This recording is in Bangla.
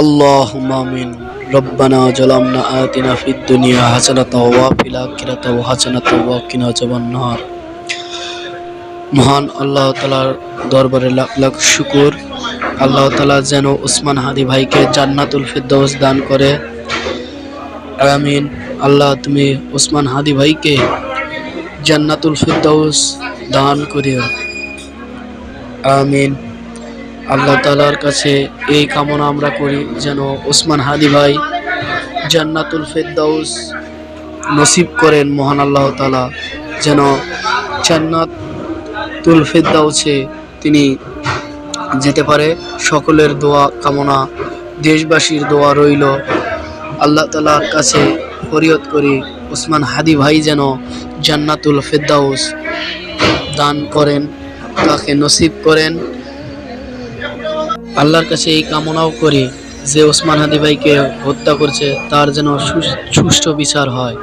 আল্লাহুম্মা আমিন। রব্বানা জালামনা আতিনা ফিদ দুনিয়া হাসানাতাও ওয়া ফিল আখিরাতি হাসানাতাও ওয়া কিনা আযাবান্নার। মহান আল্লাহ তাআলার দরবারে লাখ লাখ শুকর। আল্লাহ তাআলা যেন ওসমান হাদি ভাইকে জান্নাতুল ফিরদাউস দান করে। আমিন। আল্লাহ তুমি ওসমান হাদি ভাইকে জান্নাতুল ফিরদাউস দান করিও। আমিন। আল্লাহ তাআলার কাছে এই কামনা আমরা করি যেন ওসমান হাদি ভাই জান্নাতুল ফিরদাউস নসিব করেন। মহান আল্লাহ তাআলা যেন জান্নাতুল ফিরদাউসে তিনি যেতে পারে। সকলের দোয়া কামনা, দেশবাসীর দোয়া রইল। আল্লাহ তাআলার কাছে ফরিয়াদ করি ওসমান হাদি ভাই যেন জান্নাতুল ফিরদাউস দান করেন, তাকে নসিব করেন। আল্লাহর কাছে এই কামনাও করি যে ওসমান হাদি ভাইকে হত্যা করছে তার যেন সুষ্ঠু বিচার হয়।